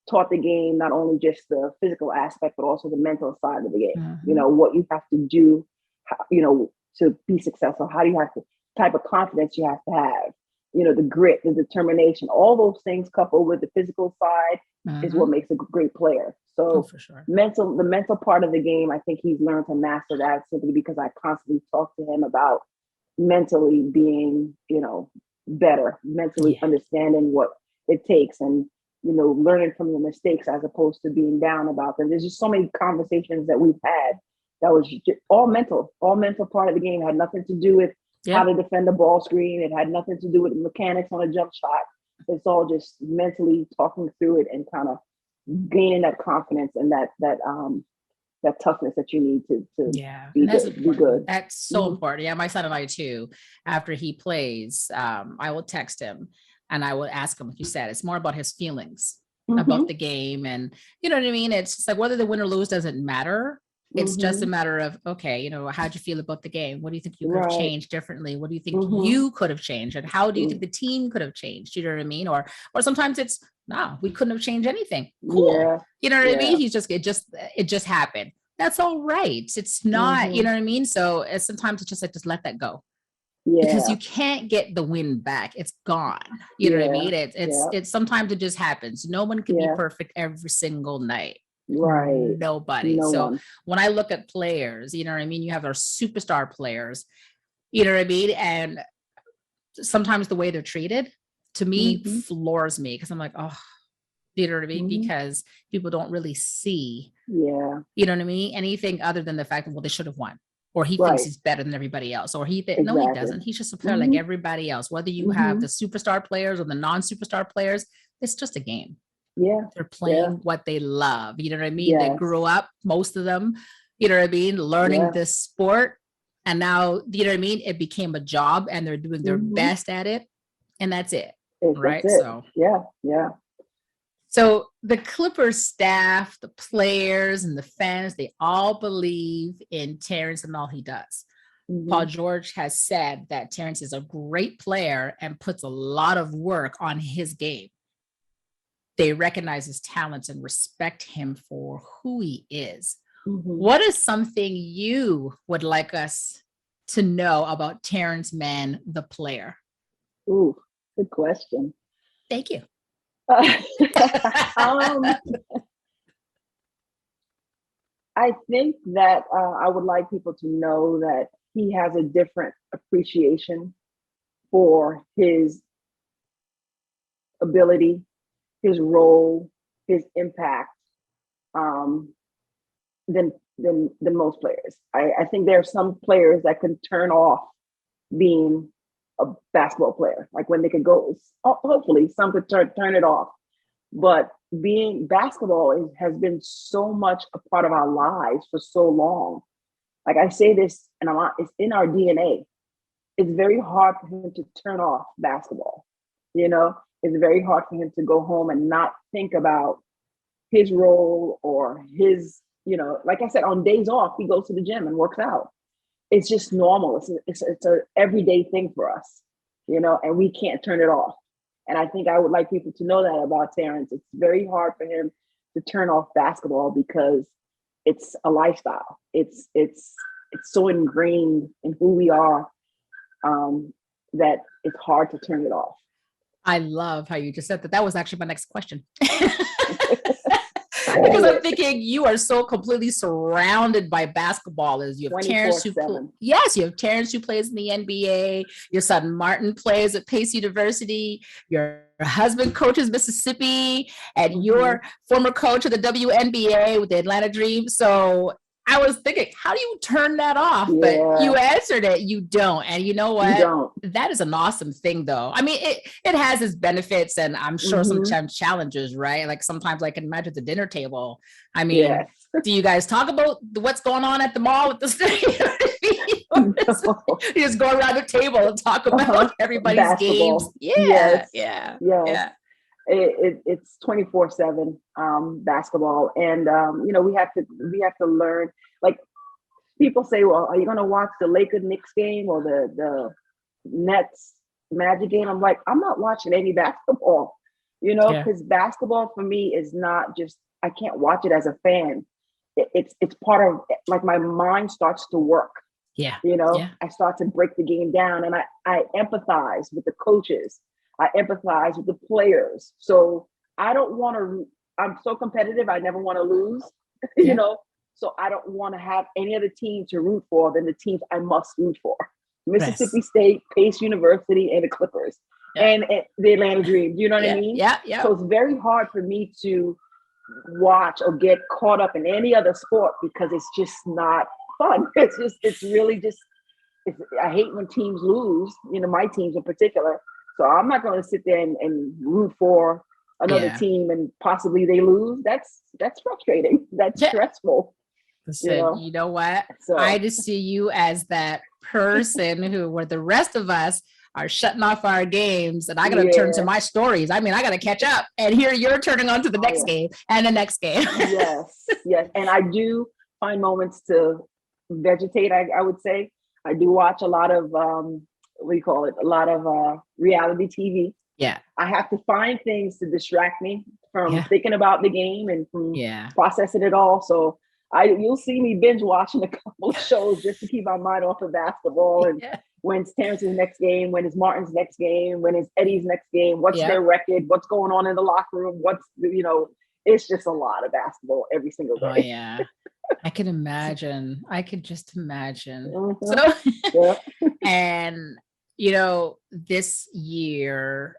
taught the game, not only just the physical aspect, but also the mental side of the game. You know, what you have to do, you know, to be successful. How do you have to, type of confidence you have to have, you know, the grit, the determination, all those things coupled with the physical side is what makes a great player. So for sure. The mental part of the game, I think he's learned to master that, simply because I constantly talk to him about mentally being, you know, better, mentally understanding what it takes, and, you know, learning from your mistakes as opposed to being down about them. There's just so many conversations that we've had that was just all mental part of the game. It had nothing to do with how to defend the ball screen. It had nothing to do with mechanics on a jump shot. It's all just mentally talking through it and kind of gaining that confidence and that toughness that you need to be good. That's so important. Yeah, my son and I too, after he plays, I will text him and I will ask him, like you said, it's more about his feelings about the game. And you know what I mean? It's just like, whether they win or lose doesn't matter. It's just a matter of, okay, you know, how'd you feel about the game? What do you think you could have changed differently? What do you think you could have changed? And how do you think the team could have changed? You know what I mean? Or sometimes it's, no, we couldn't have changed anything. Cool. You know what I mean? It just happened. That's all right. It's not, you know what I mean? So sometimes it's just like, just let that go. Because you can't get the win back. It's gone. You know what I mean? It's sometimes it just happens. No one can be perfect every single night. Right. Nobody. When I look at players, you know what I mean? You have our superstar players, you know what I mean? And sometimes the way they're treated, to me, floors me, because I'm like, oh, you know what I mean? Because people don't really see, you know what I mean? Anything other than the fact that, well, they should have won. Or he thinks he's better than everybody else. Or no, he doesn't. He's just a player like everybody else. Whether you have the superstar players or the non-superstar players, it's just a game. They're playing what they love. You know what I mean? They grew up, most of them, you know what I mean, learning this sport. And now, you know what I mean? It became a job and they're doing their best at it. And that's it. Right. So, So the Clippers staff, the players and the fans, they all believe in Terance and all he does. Paul George has said that Terance is a great player and puts a lot of work on his game. They recognize his talents and respect him for who he is. What is something you would like us to know about Terance Mann, the player? Ooh, good question. Thank you. I think that I would like people to know that he has a different appreciation for his ability, his role, his impact, than most players. I think there are some players that can turn off being a basketball player, like when they could go. Hopefully, some could turn it off. But being basketball has been so much a part of our lives for so long. Like I say this, and it's in our DNA. It's very hard for him to turn off basketball. You know, it's very hard for him to go home and not think about his role or his, you know, like I said, on days off, he goes to the gym and works out. It's just normal. It's a everyday thing for us, you know, and we can't turn it off. And I think I would like people to know that about Terance. It's very hard for him to turn off basketball because it's a lifestyle. It's so ingrained in who we are that it's hard to turn it off. I love how you just said that. That was actually my next question. Because I'm thinking you are so completely surrounded by basketballers. You have Terance you have Terance who plays in the NBA. Your son Martin plays at Pace University. Your husband coaches Mississippi, and your former coach of the WNBA with the Atlanta Dream. So I was thinking, how do you turn that off? Yeah. But you answered it. You don't. And you know what? You don't. That is an awesome thing, though. I mean, it has its benefits, and I'm sure sometimes challenges, right? Like sometimes I can imagine the dinner table. I mean, do you guys talk about what's going on at the mall with the you just go around the table and talk about everybody's basketball games. Yeah. It's 24/7 basketball, and you know, we have to learn. Like people say, well, are you going to watch the Lakers Knicks game or the Nets Magic game? I'm like, I'm not watching any basketball, you know, because basketball for me is not just, I can't watch it as a fan. It's part of, like, my mind starts to work. You know, I start to break the game down, and I empathize with the coaches. I empathize with the players. So I don't want to, I'm so competitive. I never want to lose, you know? So I don't want to have any other team to root for than the teams I must root for. Mississippi State, Pace University, and the Clippers, and the Atlanta Dream. You know what I mean? Yeah. So it's very hard for me to watch or get caught up in any other sport because it's just not fun. It's really just, I hate when teams lose, you know, my teams in particular. So I'm not going to sit there and root for another team and possibly they lose. That's frustrating. That's stressful. Listen, you know what? So I just see you as that person who, where the rest of us are shutting off our games, and I got to turn to my stories. I mean, I got to catch up, and here you're turning on to the next game and the next game. Yes. And I do find moments to vegetate. I would say I do watch a lot of a lot of reality TV. Yeah. I have to find things to distract me from thinking about the game and from processing it all. So you'll see me binge watching a couple of shows just to keep my mind off of basketball. And when's Terance's next game? When is Martin's next game? When is Eddie's next game? What's their record? What's going on in the locker room? It's just a lot of basketball every single day. Oh yeah. I can imagine. I could just imagine. So, and you know, this year,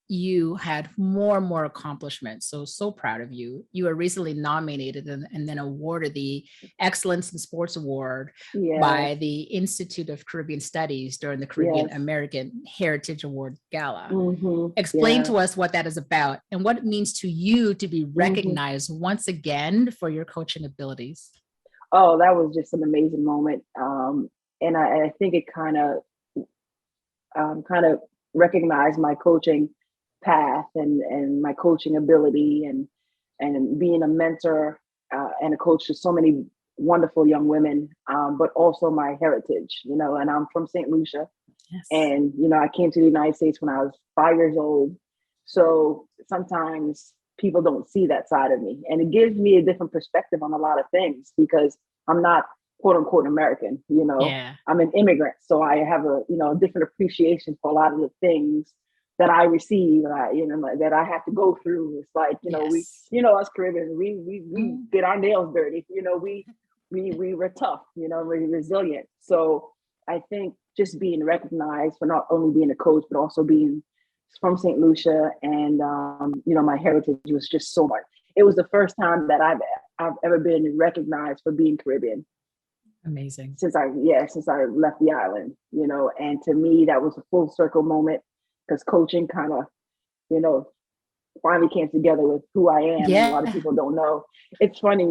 you had more and more accomplishments. So proud of you. You were recently nominated and then awarded the Excellence in Sports Award by the Institute of Caribbean Studies during the Caribbean American Heritage Award Gala. Explain to us what that is about and what it means to you to be recognized once again for your coaching abilities. Oh, that was just an amazing moment. And I think it kind of recognized my coaching path and my coaching ability and being a mentor and a coach to so many wonderful young women, but also my heritage, you know, and I'm from St. Lucia. And, you know, I came to the United States when I was 5 years old. So sometimes people don't see that side of me, and it gives me a different perspective on a lot of things because I'm not quote unquote American, you know, I'm an immigrant. So I have a different appreciation for a lot of the things that I receive, that I have to go through. It's like, us Caribbeans, we get our nails dirty, we were tough, we're resilient. So I think just being recognized for not only being a coach, but also being from St. Lucia and, my heritage was just so much. It was the first time that I've ever been recognized for being Caribbean. Amazing. Since I left the island, and to me that was a full circle moment because coaching kind of, finally came together with who I am. Yeah. And a lot of people don't know. It's funny,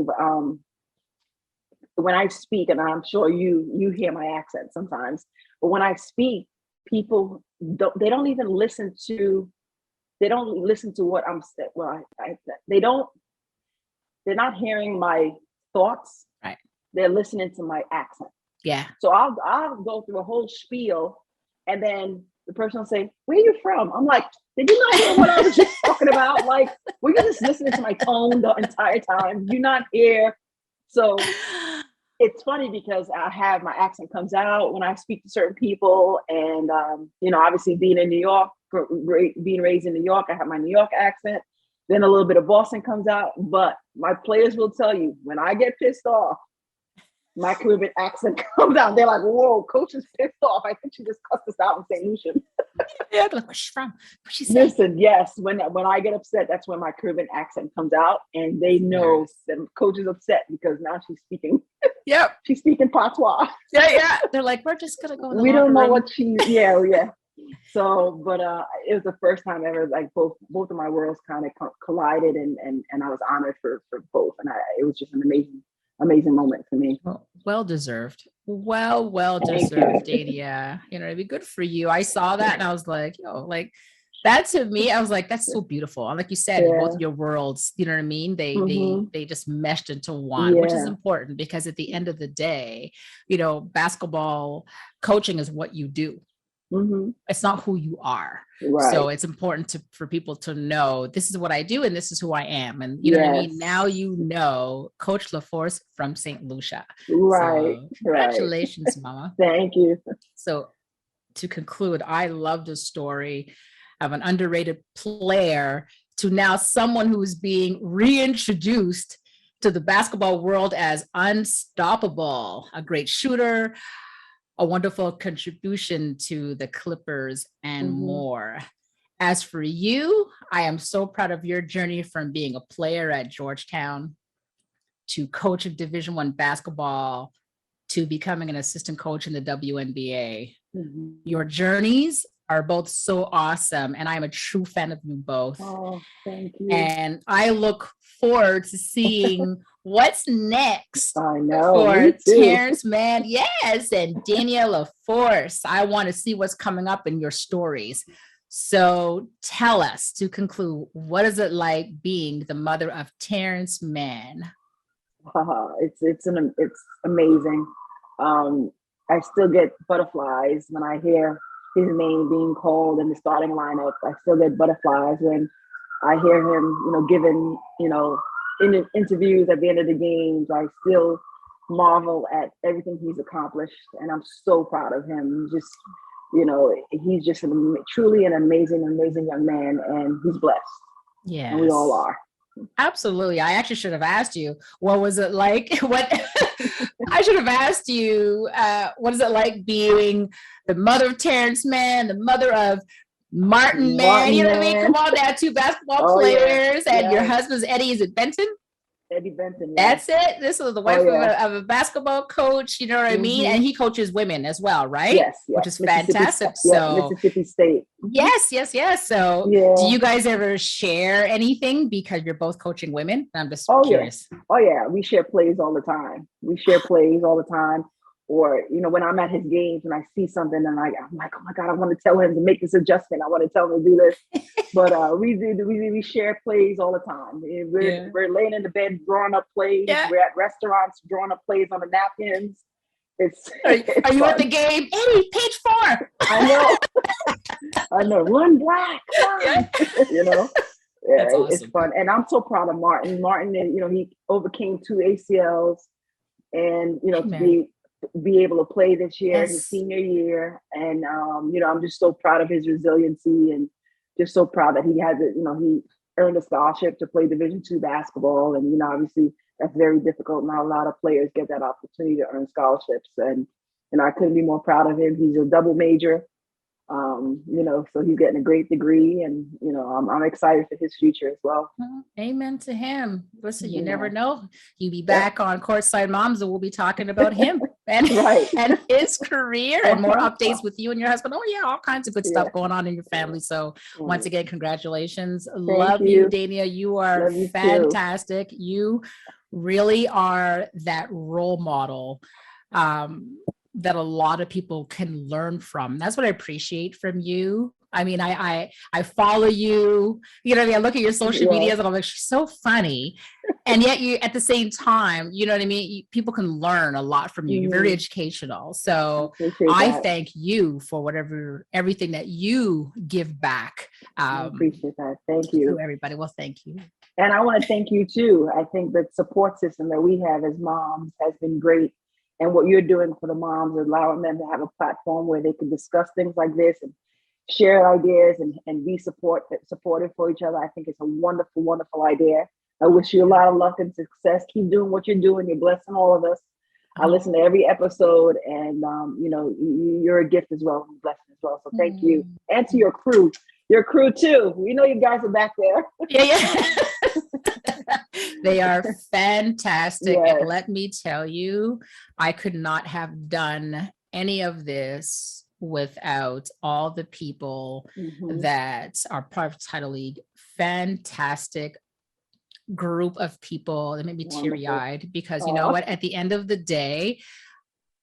when I speak, and I'm sure you hear my accent sometimes, but when I speak, people don't even listen to, what I'm saying. Well, they're not hearing my thoughts. Right. They're listening to my accent. Yeah. So I'll go through a whole spiel, and then the person will say, "Where are you from?" I'm like, "Did you not hear what I was just talking about? Like, were you just listening to my tone the entire time? You not hear?" So it's funny because my accent comes out when I speak to certain people, and obviously being in New York, being raised in New York, I have my New York accent. Then a little bit of Boston comes out, but my players will tell you when I get pissed off, my Caribbean accent comes out. They're like, "Whoa, coach is pissed off. I think she just cussed us out in St. Lucia." Yeah, like, where's she from? What's she saying? Listen, yes, when I get upset, that's when my Caribbean accent comes out, and they know that coach is upset because now she's speaking. Yep, she's speaking patois. Yeah. They're like, we're just gonna go. In the we don't know room. what she. Yeah. So, but it was the first time ever, like both of my worlds kind of collided, and I was honored for both, and it was just an amazing moment for me. Well deserved. Well deserved, Daynia. It'd be good for you. I saw that and I was like, like that to me, I was like, that's so beautiful. And like you said, both your worlds, you know what I mean? They just meshed into one, which is important because at the end of the day, basketball coaching is what you do. Mm-hmm. It's not who you are. Right. So it's important for people to know this is what I do and this is who I am. And you know what I mean? Now Coach LaForce from St. Lucia. Right. So congratulations, Mama. Thank you. So to conclude, I love the story of an underrated player to now someone who is being reintroduced to the basketball world as unstoppable, a great shooter, a wonderful contribution to the Clippers, and more. As for you, I am so proud of your journey from being a player at Georgetown to coach of Division I basketball to becoming an assistant coach in the WNBA. Your journeys are both so awesome, and I'm a true fan of you both. Oh, thank you. And I look forward to seeing what's next for Terance Mann, and Daynia LaForce. I want to see what's coming up in your stories. So tell us, to conclude, what is it like being the mother of Terance Mann? It's amazing. I still get butterflies when I hear his name being called in the starting lineup. I still get butterflies when I hear him, giving, in interviews at the end of the games. I still marvel at everything he's accomplished, and I'm so proud of him. He's just truly an amazing young man, and he's blessed. Yeah, and we all are. Absolutely. I actually should have asked you, what was it like? I should have asked you, what is it like being the mother of Terance Mann, the mother of Martin Mann? You know what I mean? Come on now, two basketball players, and your husband's Eddie. Is it Benton? Eddie Benton. That's it. This is the wife of a basketball coach. You know what I mean? And he coaches women as well, right? Yes. Which is fantastic. So Mississippi State. Yes. So do you guys ever share anything because you're both coaching women? I'm just curious. We share plays all the time. Or, when I'm at his games and I see something and I'm like, oh my God, I want to tell him to make this adjustment. I want to tell him to do this. But we share plays all the time. We're laying in the bed drawing up plays. Yeah. We're at restaurants drawing up plays on the napkins. Are you at the game? Eddie, page 4. I know. Run black. Yeah. That's awesome. It's fun. And I'm so proud of Martin. Martin, he overcame 2 ACLs, and, to be able to play this year, his senior year. And, I'm just so proud of his resiliency, and just so proud that he has it. He earned a scholarship to play Division II basketball. And, obviously that's very difficult. Not a lot of players get that opportunity to earn scholarships. And, I couldn't be more proud of him. He's a double major, so he's getting a great degree, and, I'm excited for his future as well. Amen to him. Listen, you never know. He'll be back on Courtside Moms, and we'll be talking about him. and, right. and his career and more updates with you and your husband. Oh yeah, all kinds of good stuff going on in your family. So once again, congratulations. Love you, Daynia. You are fantastic. Too. You really are that role model that a lot of people can learn from. That's what I appreciate from you. I mean, I follow you, you know what I mean? I look at your social medias and I'm like, she's so funny. And yet you, at the same time, you know what I mean? People can learn a lot from you. You're very educational. So I thank you for everything that you give back. I appreciate that. Thank you. To everybody. Well, thank you. And I want to thank you too. I think the support system that we have as moms has been great. And what you're doing for the moms is allowing them to have a platform where they can discuss things like this and share ideas and be supportive for each other. I think it's a wonderful, wonderful idea. I wish you a lot of luck and success. Keep doing what you're doing. You're blessing all of us. I listen to every episode, and you know, you're a gift as well, blessing as well. So thank you, and to your crew too. We know you guys are back there. Yeah. They are fantastic. Yes. And let me tell you, I could not have done any of this without all the people that are part of Title League. Fantastic group of people that made me teary-eyed because you know what, at the end of the day,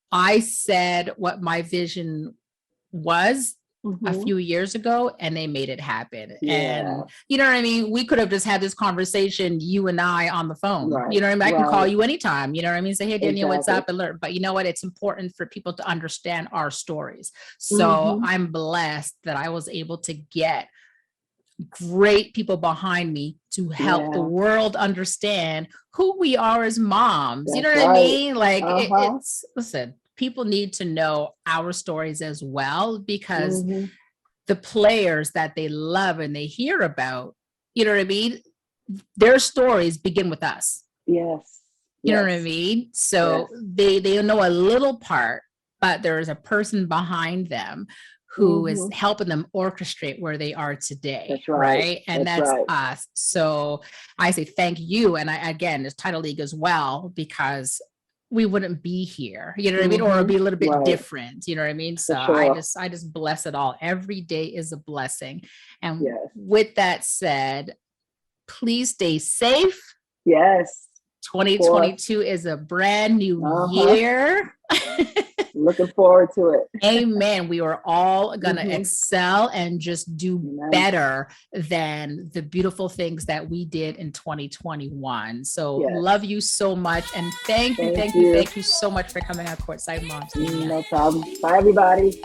I said what my vision was a few years ago and they made it happen. And you know what I mean? We could have just had this conversation, you and I on the phone. You know what I mean? I can call you anytime, you know what I mean? Say, hey, Daynia, what's up? Alert. But you know what? It's important for people to understand our stories. So I'm blessed that I was able to get great people behind me to help the world understand who we are as moms. That's you know what I mean? Like it's, listen, people need to know our stories as well, because the players that they love and they hear about, you know what I mean? Their stories begin with us. Yes. You know what I mean? So they know a little part, but there is a person behind them who is helping them orchestrate where they are today. That's right. And that's us. So I say thank you. And again, it's Title League as well, because we wouldn't be here, you know what I mean? Or it'd be a little bit different, you know what I mean? So I just bless it all. Every day is a blessing. And with that said, please stay safe. Yes. 2022 is a brand new year. Looking forward to it. Amen. We are all going to excel and just do better than the beautiful things that we did in 2021. So love you so much. And thank you so much for coming out Courtside Moms. No problem. Bye, everybody.